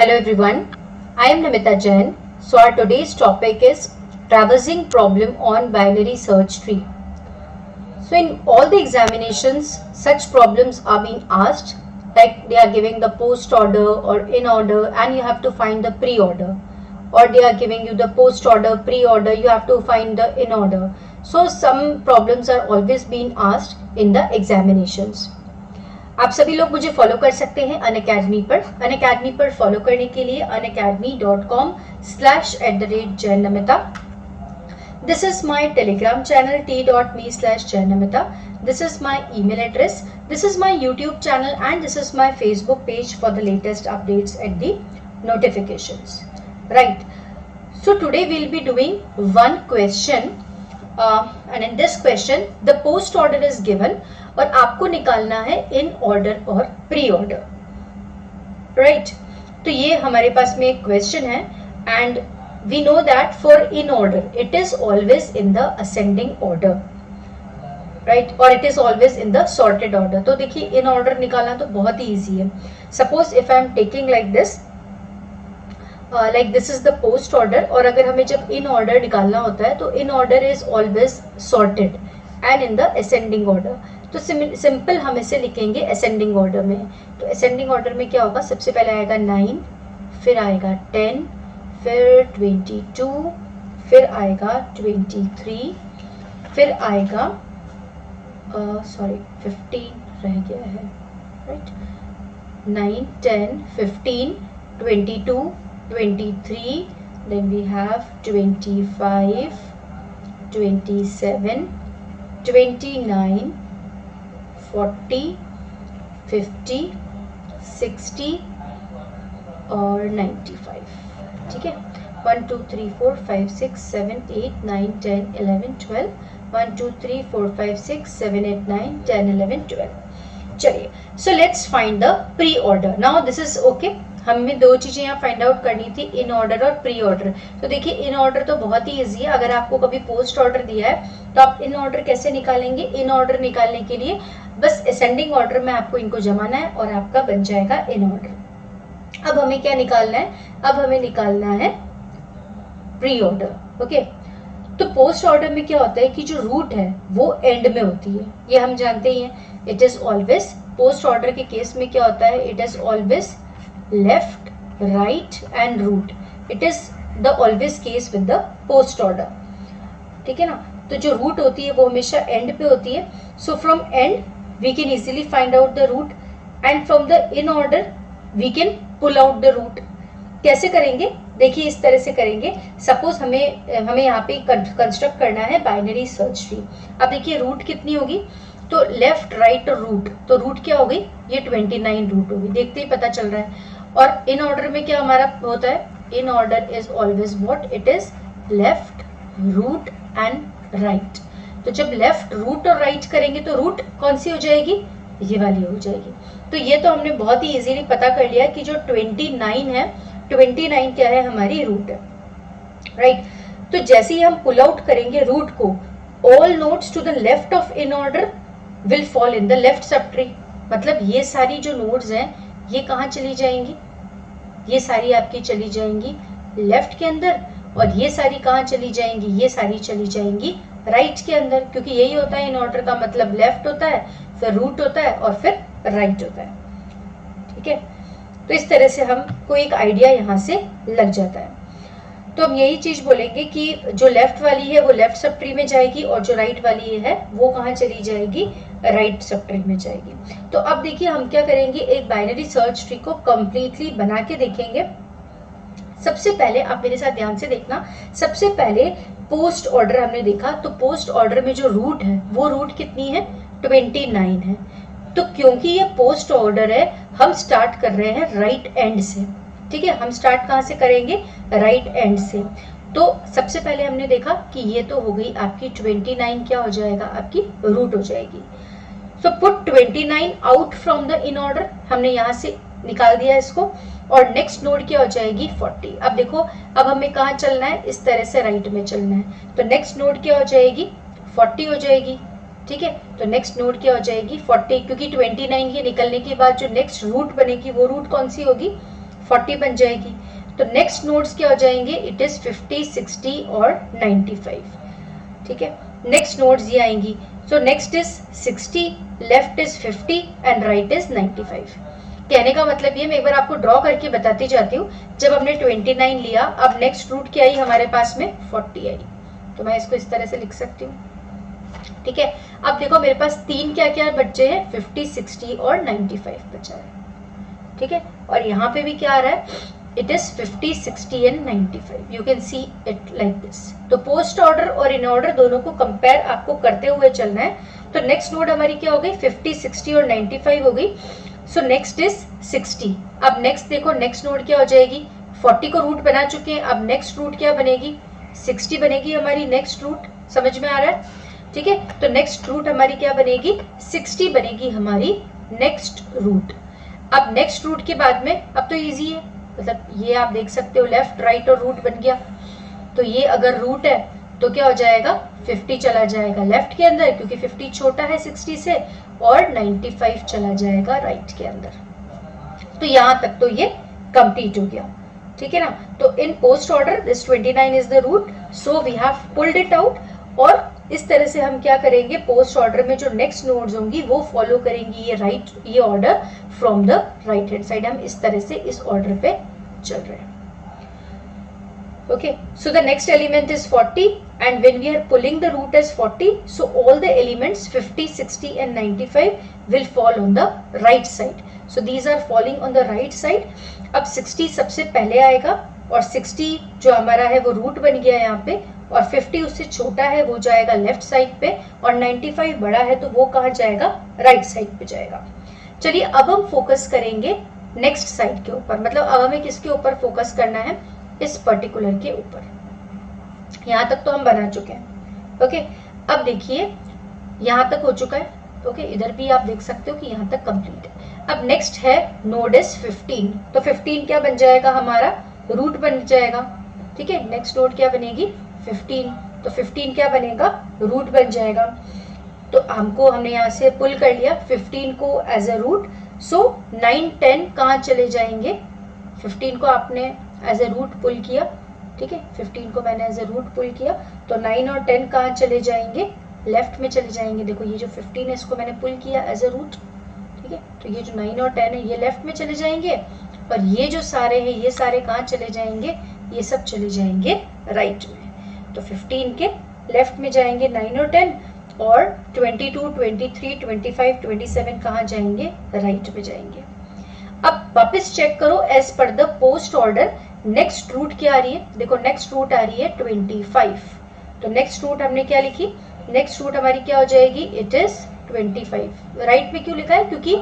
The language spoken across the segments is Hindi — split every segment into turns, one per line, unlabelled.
Hello everyone, I am Namita Jain. So our today's topic is traversing problem on binary search tree. So in all the examinations, such problems are being asked, like they are giving the post order or in order and you have to find the pre-order, or they are giving you the post order, pre-order, you have to find the in order. So some problems are always being asked in the examinations. आप सभी लोग मुझे फॉलो कर सकते हैं अनअकैडमी पर फॉलो करने के लिए unacademy.com/@jainamita. This is my telegram channel t.me/jainamita. This is my email address. This is my YouTube channel and this is my Facebook page for the latest updates and the notifications. Right. So today we'll be doing one question and in this question the post order is given और आपको निकालना है इन ऑर्डर और प्री ऑर्डर. राइट, तो ये हमारे पास में एक क्वेश्चन है and we know that for inorder it is always in the ascending order, right, और it is always in the sorted order. तो देखिए इन ऑर्डर निकालना तो बहुत ही ईजी है. Suppose if I am taking like this is the post order, और अगर हमें जब इन ऑर्डर निकालना होता है तो इन order is always sorted and in the ascending order. तो सिंपल हम इसे लिखेंगे असेंडिंग ऑर्डर में. तो असेंडिंग ऑर्डर में क्या होगा, सबसे पहले आएगा 9, फिर आएगा 10, फिर 22, फिर आएगा 23, फिर आएगा 15 रह गया है, राइट. 9, 10, 15, 22, 23, then we have 25, 27, 29, 40, 50, 60 और 95. ठीक है. 1 2 3 4 5 6 7 8 9 10 11 12. 1 2 3 4 5 6 7 8 9 10 11 12. चलिए, so let's find the pre order. Now this is okay. हमें दो चीजें यहाँ फाइंड आउट करनी थी, इन ऑर्डर और प्री ऑर्डर. तो देखिए इन ऑर्डर तो बहुत ही इजी है. अगर आपको कभी पोस्ट ऑर्डर दिया है तो आप इन ऑर्डर कैसे निकालेंगे. इन ऑर्डर निकालने के लिए बस असेंडिंग ऑर्डर में आपको इनको जमाना है और आपका बन जाएगा इन ऑर्डर. अब हमें क्या निकालना है, अब हमें निकालना है प्री ऑर्डर. ओके, तो पोस्ट ऑर्डर में क्या होता है कि जो रूट है वो एंड में होती है, ये हम जानते ही हैं. It is always, post order के केस में क्या होता है, it is always left, right and root. It is the always case with the post order. ठीक है ना. तो जो रूट होती है वो हमेशा एंड पे होती है. So from end we can easily find out the root and from the in order we can pull out the root. कैसे करेंगे, देखिए इस तरह से करेंगे. सपोज हमें यहाँ पे कंस्ट्रक्ट करना है बाइनरी सर्च ट्री. अब देखिए रूट कितनी होगी, तो लेफ्ट, राइट और रूट. तो रूट क्या हो गई, ये 29 रूट होगी, देखते ही पता चल रहा है. और इन ऑर्डर में क्या हमारा होता है, इन order is always what, it is left, root and right. तो जब लेफ्ट, रूट और राइट करेंगे तो रूट कौन सी हो जाएगी, ये वाली हो जाएगी. तो ये तो हमने बहुत ही इजीली पता कर लिया कि जो 29 है, 29 क्या है, हमारी रूट है, राइट. तो जैसे ही हम पुल आउट करेंगे रूट को, all nodes to the left of in order will fall in the left subtree. मतलब ये सारी जो नोड्स हैं ये कहाँ चली जाएंगी, ये सारी आपकी चली जाएंगी लेफ्ट के अंदर, और ये सारी कहाँ चली जाएंगी, ये सारी चली जाएंगी राइट के अंदर. क्योंकि यही होता है इन ऑर्डर का मतलब, लेफ्ट होता है, फिर रूट होता है और फिर राइट होता है. ठीक है. तो इस तरह से हमको एक आइडिया यहाँ से लग जाता है. तो हम यही चीज बोलेंगे कि जो लेफ्ट वाली है वो लेफ्ट सब ट्री में जाएगी और जो राइट वाली है वो कहाँ चली जाएगी, राइट सब ट्री में जाएगी. तो अब देखिए हम क्या करेंगे, एक बाइनरी सर्च ट्री को कंप्लीटली बना के देखेंगे. सबसे पहले आप मेरे साथ ध्यान से देखना. सबसे पहले पोस्ट ऑर्डर हमने देखा, तो पोस्ट ऑर्डर में जो रूट है वो रूट कितनी है, 29 है. तो क्योंकि ये पोस्ट ऑर्डर है हम स्टार्ट कर रहे हैं राइट एंड से. ठीक है, हम स्टार्ट कहाँ से करेंगे, राइट एंड से. तो सबसे पहले हमने देखा कि ये तो हो गई आपकी 29, क्या हो जाएगा, आपकी रूट हो जाएगी. So put 29 out from the in order, हमने यहाँ से निकाल दिया इसको. और नेक्स्ट नोड क्या हो जाएगी, 40. अब देखो अब हमें कहाँ चलना है, इस तरह से राइट में चलना है. तो नेक्स्ट नोड क्या हो जाएगी, 40 हो जाएगी. ठीक है, तो नेक्स्ट नोड क्या हो जाएगी, 40. क्योंकि 29 के निकलने के बाद जो नेक्स्ट रूट बनेगी वो रूट कौन सी होगी, 40 बन जाएगी। तो नेक्स्ट नोड्स क्या हो जाएंगे, इट इज 50, 60 और 95, ठीक है। नेक्स्ट नोड्स ये आएंगी, so next is 60, left is 50 and right is 95। कहने का मतलब ये, मैं एक बार आपको ड्रॉ करके बताती जाती हूँ। जब हमने 29 लिया, अब नेक्स्ट रूट क्या आई हमारे पास में, 40 आई। तो मैं इसको इस तरह से लिख सकती हूँ, ठीक है। अब देखो मेरे पास तीन क्या क्या बच्चे हैं, 50, 60 और 95 बचा है, ठीक है। और यहाँ पे भी क्या आ रहा है, it is 50, 60 and 95। You can see it like this. तो पोस्ट ऑर्डर और इन ऑर्डर दोनों को कंपेयर आपको करते हुए चलना है। तो नेक्स्ट नोड हमारी क्या हो गई, 50, 60 और 95 हो गई। So next is 60। अब नेक्स्ट देखो, नेक्स्ट नोड क्या हो जाएगी, 40 को रूट बना चुके हैं, अब नेक्स्ट रूट क्या बनेगी, 60 बनेगी हमारी नेक्स्ट रूट। समझ में आ रहा है, ठीक है। तो नेक्स्ट रूट हमारी क्या बनेगी, 60 बनेगी हमारी नेक्स्ट रूट। अब नेक्स्ट रूट के बाद में, अब तो इजी है, मतलब ये आप देख सकते हो लेफ्ट राइट और रूट बन गया। तो ये अगर रूट है तो क्या हो जाएगा, 50 चला जाएगा लेफ्ट के अंदर क्योंकि 50 छोटा है 60 से, और 95 चला जाएगा राइट के अंदर। तो यहां तक तो ये कंप्लीट हो गया, ठीक है ना। तो in postorder this 29 is the root, so we have pulled it out. और इस तरह से हम क्या करेंगे, पोस्ट ऑर्डर में जो नेक्स्ट नोड्स होंगी वो फॉलो करेंगी ये order from the right hand side. हम इस तरह से इस ऑर्डर पे चल रहे हैं। Okay, so the next element is 40, and when we are pulling the root as 40, so all the elements 50, 60 and 95 will fall on the right side. So these are falling on the right side. अब 60 सबसे पहले आएगा, और 60 जो हमारा है वो रूट बन गया यहाँ पे, और 50 उससे छोटा है वो जाएगा लेफ्ट साइड पे, और 95 बड़ा है तो वो कहाँ जाएगा, राइट साइड पे जाएगा। चलिए अब हम फोकस करेंगे नेक्स्ट साइड के ऊपर, मतलब अब हमें किसके ऊपर फोकस करना है, इस पर्टिकुलर के ऊपर। यहां तक तो हम बना चुके हैं, ओके। अब देखिए यहां तक हो चुका है, ओके। इधर भी आप देख सकते हो कि यहां तक कंप्लीट है। अब नेक्स्ट है नोड इज 15, तो 15 क्या बन जाएगा हमारा, रूट बन जाएगा, ठीक है। नेक्स्ट नोड क्या बनेगी, 15, तो 15 क्या बनेगा, रूट बन जाएगा। तो हमने यहाँ से पुल कर लिया 15 को एज अ रूट। सो 9, 10 कहाँ चले जाएंगे, 15 को आपने एज ए रूट पुल किया, ठीक है। 15 को मैंने एज ए रूट पुल किया, तो 9 और 10 कहाँ चले जाएंगे, लेफ्ट में चले जाएंगे। देखो ये जो 15 है इसको मैंने पुल किया एज ए रूट, ठीक है। तो ये जो 9 और 10 है ये लेफ्ट में चले जाएंगे, और ये जो सारे हैं ये सारे कहाँ चले जाएंगे, ये सब चले जाएंगे राइट में। तो 15 के लेफ्ट में जाएंगे 9 और 10, और 22, 23, 25, 27 कहाँ जाएंगे, राइट में जाएंगे। अब वापस चेक करो एज पर the post order, next root क्या आ रही है, देखो नेक्स्ट रूट आ रही है 25। तो नेक्स्ट रूट हमने क्या लिखी, नेक्स्ट रूट हमारी क्या हो जाएगी, इट इज 25। राइट में क्यों लिखा है, क्योंकि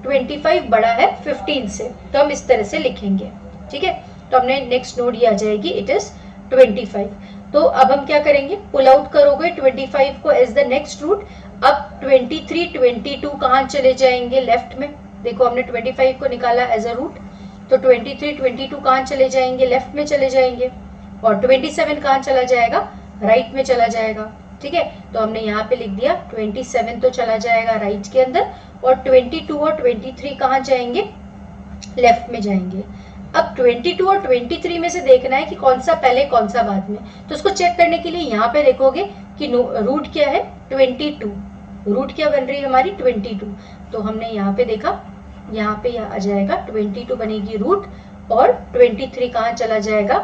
25 बड़ा है 15 से, तो हम इस तरह से लिखेंगे, ठीक है। तो हमने नेक्स्ट नोड ये आ जाएगी, इट इज 25। तो अब हम क्या करेंगे, पुल आउट करोगे 25 को एज द नेक्स्ट रूट। अब 23, 22 कहाँ चले जाएंगे, लेफ्ट में। देखो हमने 25 को निकाला एज अ रूट, तो 23, 22 कहाँ चले जाएंगे, लेफ्ट में चले जाएंगे, और 27 कहाँ चला जाएगा, राइट में चला जाएगा, ठीक है। तो हमने यहाँ पे लिख दिया 27 तो चला जाएगा राइट के अंदर, और 22 और 23 कहाँ जाएंगे, लेफ्ट में जाएंगे। अब 22 और 23 में से देखना है कि कौन सा पहले कौन सा बाद में। तो उसको चेक करने के लिए यहाँ पे देखोगे कि रूट क्या है, 22। रूट क्या बन रही है हमारी, 22। तो हमने यहाँ पे देखा, यहाँ पे आ जाएगा 22 बनेगी रूट, और 23 कहाँ चला जाएगा,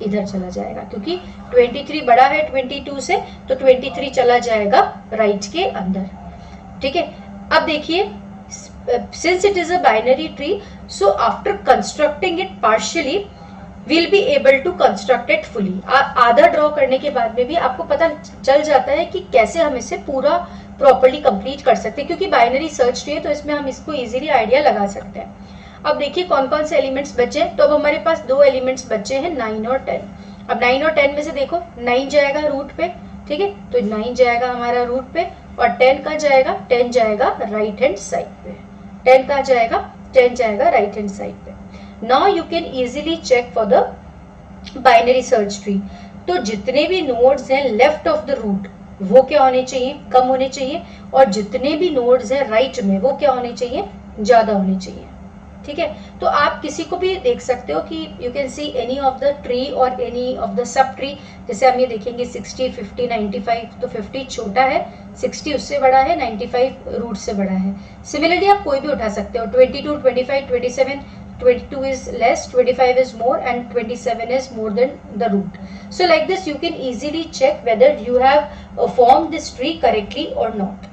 इधर चला जाएगा, क्योंकि 23 बड़ा है 22 से, तो 23 चला जाएगा राइट के अंदर, ठीक है। अब देखिए, since it is a binary tree, so after constructing it partially we'll be able to construct it fully। आधा ड्रॉ करने के बाद में भी आपको पता चल जाता है कि कैसे हम इसे पूरा प्रॉपर्ली कंप्लीट कर सकते हैं, क्योंकि बाइनरी सर्च ट्री है तो इसमें हम इसको इजीली आइडिया लगा सकते हैं। अब देखिए कौन कौन से एलिमेंट्स बचे हैं, तो अब हमारे पास दो एलिमेंट्स बचे हैं, 9 और 10। अब 9 और 10 में से देखो 9 जाएगा रूट पे, ठीक है। तो 9 जाएगा हमारा रूट पे, और 10 का जाएगा, 10 जाएगा राइट हैंड साइड पे। 10 का जाएगा, 10 जाएगा राइट हैंड साइड पे। Now you can easily check for the binary search tree. तो जितने भी नोड्स हैं लेफ्ट ऑफ द रूट वो क्या होने चाहिए, कम होने चाहिए, और जितने भी नोड्स हैं राइट में वो क्या होने चाहिए, ज्यादा होने चाहिए। ठीक है, तो आप किसी को भी देख सकते हो कि you can see any of the tree और any of the subtree. जैसे हम ये देखेंगे 60, 50, 95, तो 50 छोटा है, 60 उससे बड़ा है, 95 रूट से बड़ा है। सिमिलरली आप कोई भी उठा सकते हो, 22, 25, 27, 22 is less, 25 is more and 27 is more than the root. So like this you can easily check whether you have formed this tree correctly or not.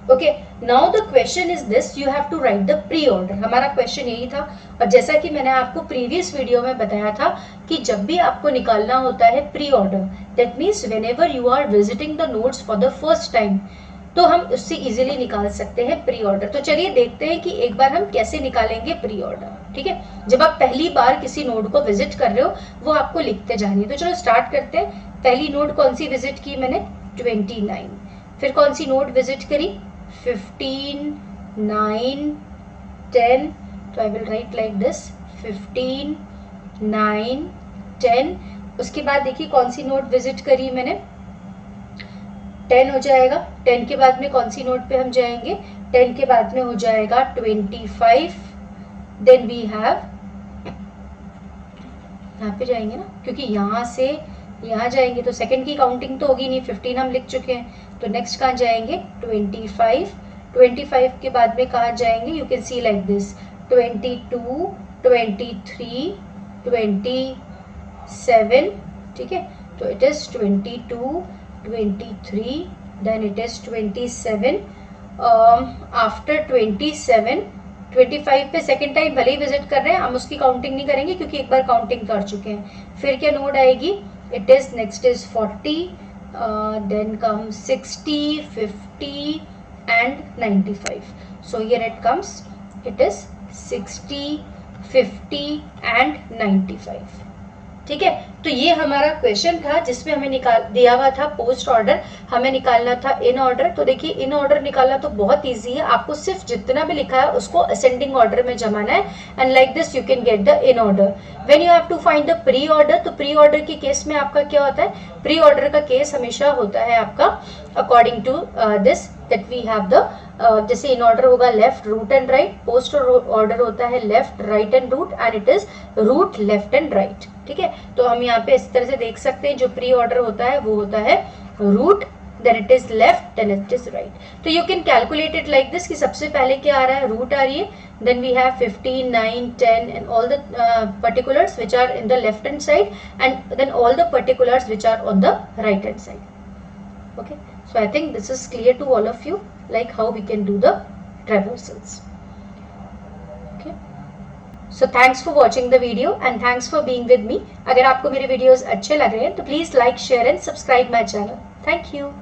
Okay, now the question is this, you have to write the pre-order. हमारा क्वेश्चन यही था, और जैसा कि मैंने आपको प्रीवियस वीडियो में बताया था कि जब भी आपको निकालना होता है pre order, that means whenever you are visiting the nodes for the first time, तो हम उससे इजीली निकाल सकते हैं प्री ऑर्डर। तो चलिए देखते हैं कि एक बार हम कैसे निकालेंगे प्री ऑर्डर। ठीक है, जब आप पहली बार किसी नोड को विजिट कर रहे हो वो आपको लिखते जानी है। तो चलो स्टार्ट करते हैं। पहली नोड कौन सी विजिट की मैंने, 29। फिर कौन सी नोड विजिट करी, 15, 9, 10। तो I will write like this, 15, 9, 10। उसके बाद देखिए कौन सी नोड विजिट करी मैंने, 10 हो जाएगा। 10 के बाद में कौन सी नोड पे हम जाएंगे, 10 के बाद में हो जाएगा 25। देन वी हैव, यहाँ पे जाएंगे ना, क्योंकि यहाँ से यहाँ जाएंगे तो सेकंड की काउंटिंग तो होगी नहीं, 15 हम लिख चुके हैं। तो नेक्स्ट कहाँ जाएंगे, 25। 25 के बाद में कहाँ जाएंगे, you can C like this, 22, 23, 27। ठीक है, तो it is 22, 23, then it is 27। After 27, 25 पे सेकेंड टाइम भले ही विजिट कर रहे हैं, हम उसकी काउंटिंग नहीं करेंगे क्योंकि एक बार काउंटिंग कर चुके हैं। फिर क्या नोड आएगी, it is next is 40, then come 60, 50 and 95। So here it comes, it is 60, 50 and 95। ठीक है, तो ये हमारा क्वेश्चन था जिसमें हमें निकाल दिया हुआ था पोस्ट ऑर्डर, हमें निकालना था इन ऑर्डर। तो देखिए इन ऑर्डर निकालना तो बहुत इजी है, आपको सिर्फ जितना भी लिखा है उसको असेंडिंग ऑर्डर में जमाना है, and like this you can get the in order. When you have to find the pre order, तो प्री ऑर्डर के केस में आपका क्या होता है, प्री ऑर्डर का केस हमेशा होता है आपका according to this, that we have the जैसे इन ऑर्डर होगा left, root and right, post order होता है left, right and root, and it is root, left and right. ठीक है, तो हम यहाँ पे इस तरह से देख सकते हैं, जो प्री ऑर्डर होता है वो होता है root, then it is left, then it is right. तो you can calculate it like this कि सबसे पहले क्या आ रहा है, रूट आ रही है, then we have 15, 9, 10 and all the particulars which are in the left hand side, and then all the particulars which are on the right hand side. Okay, so I think this is clear to all of you, like how we can do the traversals. Okay, so thanks for watching the video and thanks for being with me. अगर आपको मेरे videos अच्छे लग रहे हैं तो please like, share and subscribe my channel. Thank you.